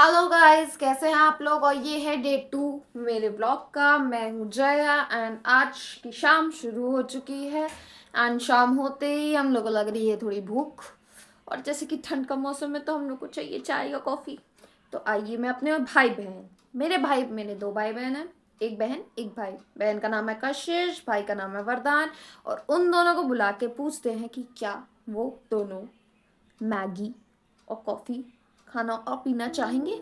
Hello guys, कैसे हैं आप लोग। और ये है डे 2 मेरे ब्लॉग का। मैं हूँ जया एंड आज की शाम शुरू हो चुकी है। एंड शाम होते ही हम लोग को लग रही है थोड़ी भूख। और जैसे कि ठंड का मौसम है तो हम लोग को चाहिए चाय या कॉफ़ी। तो आइए मैं अपने मेरे 2 भाई बहन हैं। एक बहन एक भाई। बहन का नाम है कशिश, भाई का नाम है वरदान। और उन दोनों को बुला के पूछते हैं कि क्या वो दोनों मैगी और कॉफ़ी खाना और पीना चाहेंगे।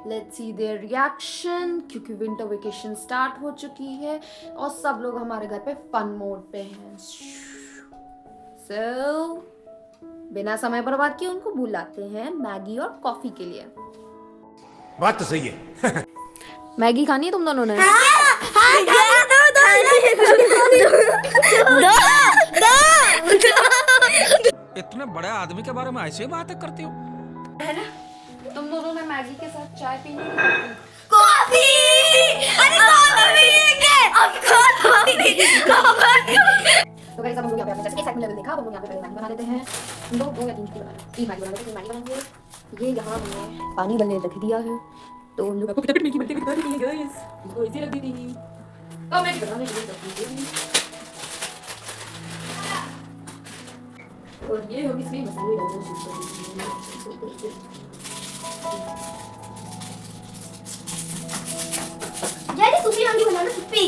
लेट्स सी देयर रिएक्शन, क्योंकि विंटर वेकेशन स्टार्ट हो चुकी है और सब लोग हमारे घर पे फन मोड पे हैं। So, बिना समय बर्बाद किए उनको बुलाते हैं मैगी और कॉफी के लिए। बात तो सही है। मैगी खानी है तुम दोनों ने? इतने बड़े आदमी के बारे में ऐसे ही बातें करती हो? है ना, तुम दोनों ने मैगी के साथ चाय पीनी है? कॉफी। अरे कॉफी अब कॉफी। तो गाइस, हम लोग यहाँ पे जैसे एक्साइटमेंट लेवल देखा, हम लोग यहाँ पे पहले मैगी बना लेते हैं। दो या तीन की बनाना, 3 मैगी बना लेते हैं। 3 मैगी बनाएंगे। ये यहाँ हमने पानी बनने रख दिया है, तो हम लोग आपको फटाफट मैगी बनते हुए दिखा देंगे गाइस। इसको इसी रख दी थी तो मैगी बनाने के लिए रख दी थी। और ये हम इसमें मसाले डालना शुरू कर देंगे। यार सुप्पी मैगी बनाना। सुप्पी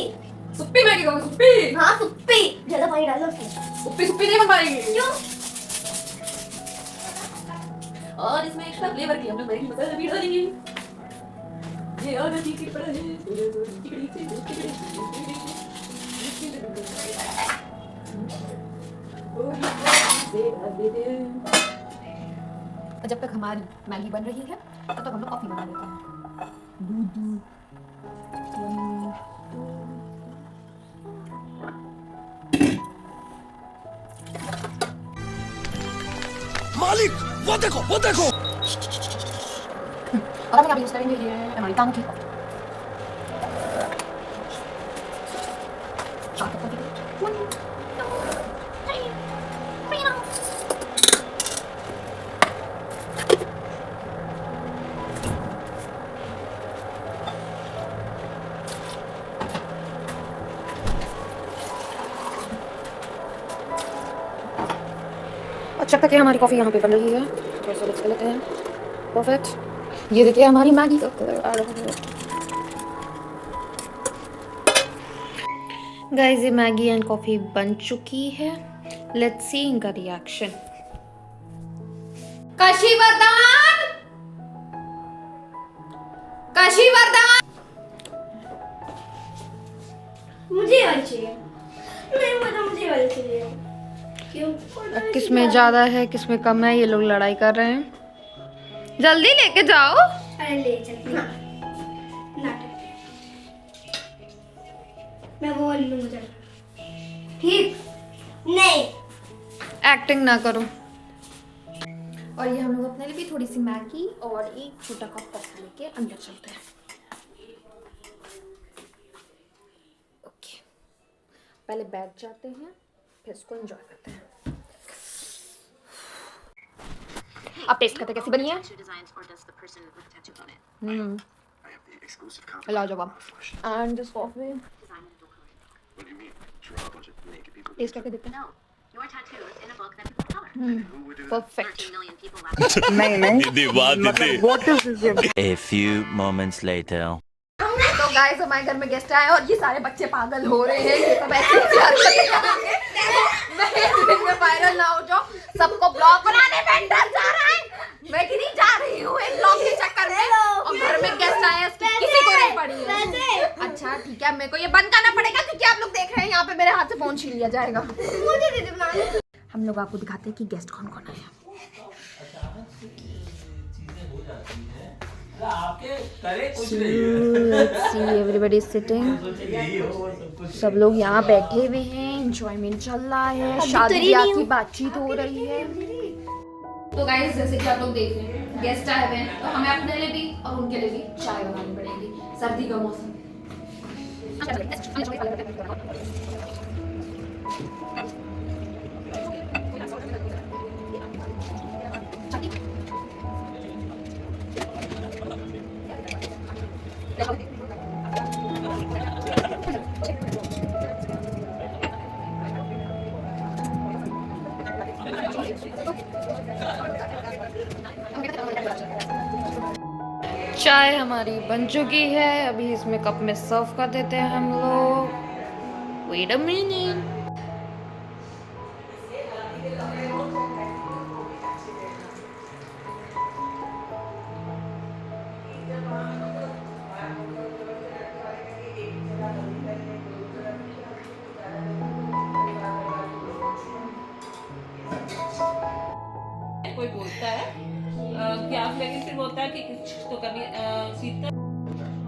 सुप्पी मैगी खाओ, सुप्पी। हाँ सुप्पी। ज्यादा पानी डालो उसमें। सुप्पी सुप्पी नहीं बन पाएगी। क्यों? और इसमें एक्स्ट्रा फ्लेवर के लिए हम लोग मैगी मसाला भी डालेंगे। ये और भी ठीक पड़ा है। जब तक हमारी मैगी बन रही है तब तक हम लोग कॉफी बना लेते हैं। दूध मालिक, वो देखो, वो देखो। और हम यहाँ पे यूज करेंगे ये अमेरिकानो की कॉफी। अच्छा तक हमारी कॉफ़ी यहाँ पे बन रही है। थोड़ा सा मिक्स कर लेते हैं। परफेक्ट। ये देखिए हमारी मैगी का कलर आ रहा है। गाइस, ये मैगी एंड कॉफ़ी बन चुकी है। लेट्स सी इनका रिएक्शन। काशी वरदान, काशी वरदान। मुझे वाली चाहिए। नहीं पता, मुझे वाली चाहिए। क्यों? किस में ज़्यादा है किस में कम है, ये लोग लड़ाई कर रहे हैं। जल्दी लेके जाओ। अरे ले चल ना। नाटक। मैं वो वाली लूंगा। चल ठीक। नहीं एक्टिंग ना करो। और ये हम लोग अपने लिए भी थोड़ी सी मैगी और एक छोटा कप कॉफी लेके अंदर चलते हैं। ओके, पहले बैठ जाते हैं फिर इसको एंजॉय करते हैं। आप टेस्ट करते कैसी बनी है? लाजवाब। एंड दिस कॉफी टेस्ट करके देखते हैं। Perfect. A few moments later. तो गाइस, हमारे घर में गेस्ट आए और ये सारे बच्चे पागल हो रहे हैं। ये सब ऐसे हरकतें करेंगे। मैं वायरल ना हो जाओ। सबको ब्लॉग बनाने वेंडर जा रहा है। मैं नहीं जा रही हूँ एक ब्लॉग के चक्कर में। और घर में गेस्ट आए हैं, किसी को नहीं पड़ी है। अच्छा ठीक है, मेरे को ये बंद करना पड़ेगा क्योंकि आप लोग देख रहे हैं यहाँ पे मेरे हाथ से फोन छीन लिया जाएगा। मुझे दे दे बनाने। हम लोग आपको दिखाते हैं कि गेस्ट कौन कौन आए हैं। Everybody sitting. सब लोग यहाँ बैठे हुए हैं, एंजॉयमेंट चल रहा है, शादी ब्याह की बातचीत हो रही है। तो गाइस, जैसे कि आप लोग देख रहे हैं गेस्ट आए हुए हैं, तो हमें अपने लिए भी और उनके लिए भी चाय बनानी पड़ेगी। सर्दी का मौसम। चाय हमारी बन चुकी है, अभी इसमें कप में सर्व कर देते हैं हम लोग। Wait a minute. कोई बोलता है क्या लेकिन फिर बोलता है कि कुछ तो कभी सीता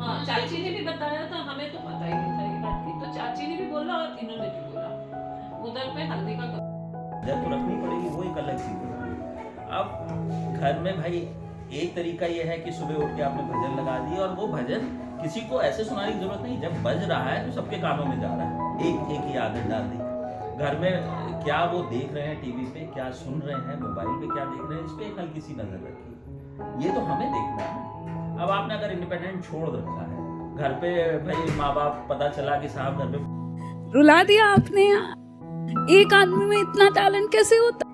हाँ चाची ने भी बताया था, हमें तो पता ही नहीं था ये बात की, तो चाची ने भी बोला और इन्होंने भी बोला उधर पे हल्दी का नजर तो रखनी पड़ेगी, वो एक अलग चीज है। अब घर में भाई एक तरीका ये है कि सुबह उठ के आपने भजन लगा दिया, और वो भजन किसी को ऐसे सुनाने की जरूरत नहीं, जब बज रहा है तो सबके कानों में जा रहा है। एक एक ही आदत डाल दी। घर में क्या वो देख रहे हैं टीवी पे, क्या सुन रहे हैं मोबाइल पे, क्या देख रहे हैं, इस पे एक हल्की सी नजर रखिए। ये तो हमें देखना है। अब आपने अगर इंडिपेंडेंट छोड़ रखा है घर पे, भाई माँ बाप पता चला कि साहब घर पे रुला दिया आपने। एक आदमी में इतना टैलेंट कैसे होता?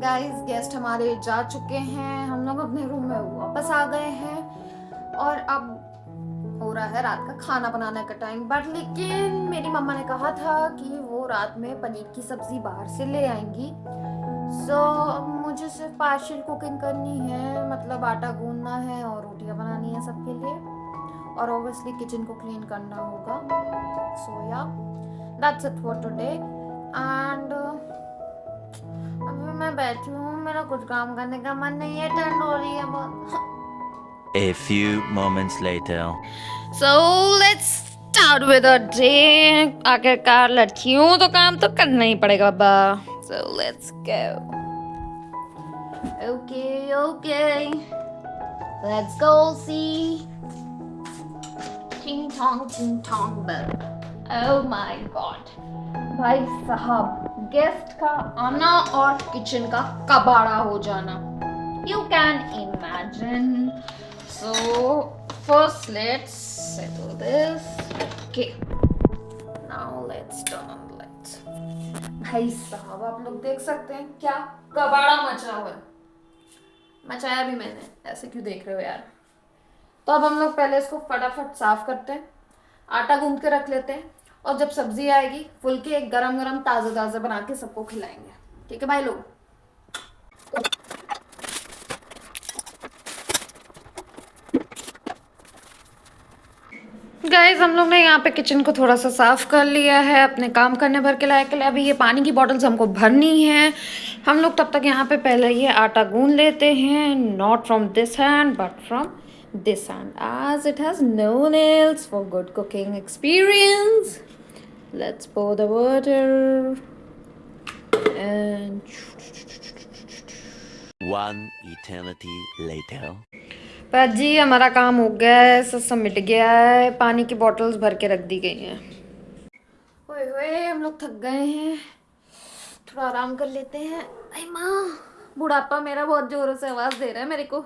गाइस गेस्ट हमारे जा चुके हैं, हम लोग अपने रूम में वापस आ गए हैं और अब हो रहा है रात का खाना बनाने का टाइम। बट लेकिन मेरी मम्मा ने कहा था कि वो रात में पनीर की सब्जी बाहर से ले आएंगी, सो मुझे सिर्फ पार्शियल कुकिंग करनी है, मतलब आटा गूंदना है और रोटियां बनानी है सबके लिए, और ऑब्वियसली किचन को क्लीन करना होगा। सो या that's it for today. And अभी मैं बैठी हूँ, मेरा कुछ काम करने का मन नहीं है, ठंड हो रही है बहुत। A few moments later. So let's start with our day. आखिरकार लड़कियों तो काम तो करना ही पड़ेगा बाबा। So let's go. Okay. Let's go see. Ting tong bell. Oh my God. भाई साहब गेस्ट का आना और किचन का कबाड़ा हो जाना. You can imagine. So first let's settle this. Okay. Now let's turn on the lights. भाई साहब आप लोग देख सकते हैं क्या कबाड़ा मचा हुआ है। मचाया भी मैंने, ऐसे क्यों देख रहे हो यार। तो अब हम लोग पहले इसको फटाफट साफ करते हैं, आटा गूंद के रख लेते हैं, और जब सब्जी आएगी फुल्के गरम गरम ताज़ा ताज़ा बना के सबको खिलाएंगे। ठीक है भाई लोग। गाइस हम लोग ने यहाँ पे किचन को थोड़ा सा साफ कर लिया है अपने काम करने भर के लायक के लिए। अभी ये पानी की बॉटल्स हमको भरनी है। हम लोग तब तक यहाँ पे पहले ये आटा गूंद लेते हैं, not from this hand but from this hand, as it has no nails for good cooking experience. Let's pour the water and One eternity later. पर जी हमारा काम हो गया है, सब मिट गया है, पानी की बॉटल्स भर के रख दी गई हैं। ओए होए हम लोग थक गए हैं, थोड़ा आराम कर लेते हैं। अरे माँ बुढ़ापा मेरा बहुत जोरों से आवाज़ दे रहा है मेरे को।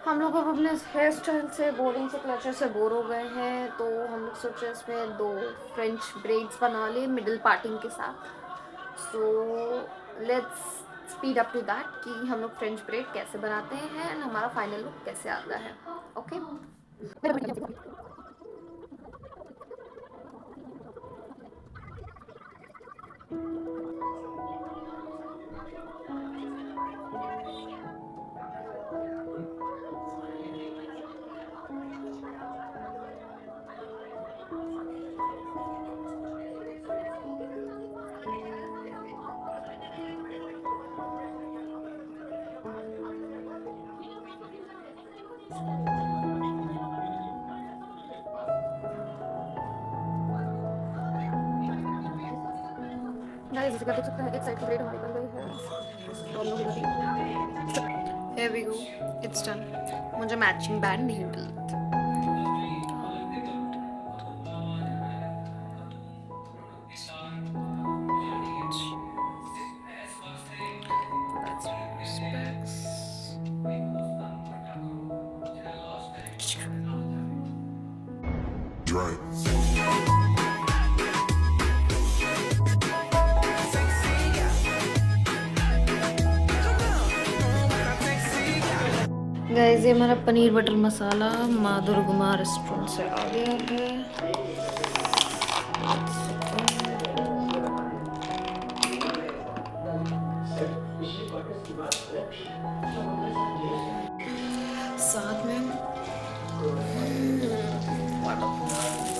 हम लोग अब अपने हेयर स्टाइल से बोरिंग से क्लचर से बोर हो गए हैं, तो हम लोग सोचे इसमें 2 फ्रेंच ब्रेड्स बना ले मिडिल पार्टिंग के साथ। So let's speed up to that कि हम लोग फ्रेंच ब्रेड कैसे बनाते हैं एंड हमारा फाइनल लुक कैसे आता है। ओके गाइस जैसे देख सकते हैं एक साइड की ब्रेड हमारी बन गई है, तो हम लोग इधर here we go, it's done. मुझे मैचिंग बैंड नहीं मिला। drink. गाइस ये हमारा पनीर बटर मसाला माँ दुर्गा रेस्टोरेंट से आ गया है।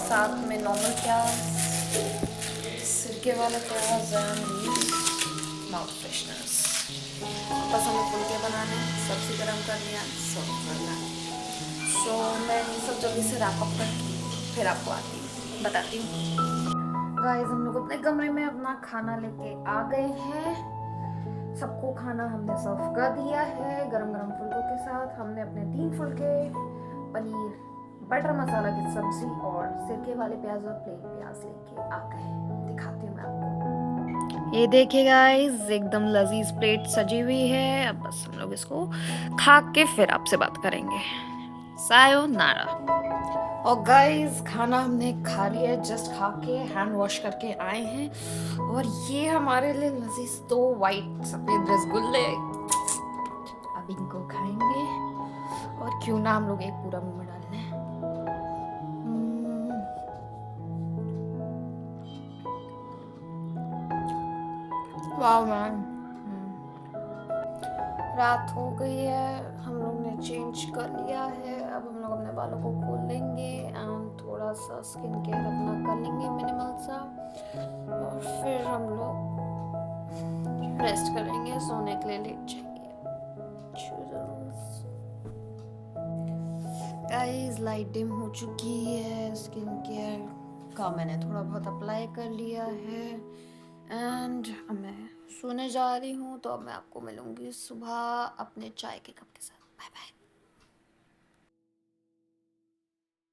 साथ में नॉर्मल प्याज, सिरके वाला प्याज एंड माउथ फ्रेशनर्स। बस हमें फुलके बनाने, सब्जी गरम कर लिया, सर्व करना है। सो मैं ये सब जल्दी से रैप अप करके फिर आपको बताती हूँ। गाइस हम लोग अपने कमरे में अपना खाना लेके आ गए हैं। सबको खाना हमने सर्व कर दिया है गरम गरम फुलकों के साथ। हमने अपने 3 फुलके, पनीर बटर मसाला की सब्जी और सिरके वाले प्याज और प्लेन प्याज लेके आ गए। दिखाती हूँ मैं आपको। ये देखिए गाइस एकदम लजीज प्लेट सजी हुई है। अब बस हम लोग इसको खा के फिर आपसे बात करेंगे। सायोनारा। और गाइस खाना हमने खा लिया है, जस्ट खा के हैंड वॉश करके आए हैं। और ये हमारे लिए लजीज 2 वाइट सफेद रसगुल्ले। अब इनको खाएंगे और क्यों ना हम लोग एक पूरा मुंह में डाल लें। Wow man. रात हो गई है, हम लोग ने चेंज कर लिया है। अब हम लोग अपने बालों को खोल लेंगे एंड थोड़ा सा स्किन केयर अपना कर लेंगे मिनिमल सा, और फिर हम लोग रेस्ट करेंगे, सोने के लिए लेट जाएंगे। गाइस लाइट डिम हो चुकी है। स्किन केयर का मैंने थोड़ा बहुत अप्लाई कर लिया है एंड अब मैं सोने जा रही हूँ। तो अब मैं आपको मिलूंगी सुबह अपने चाय के कप के साथ। Bye bye.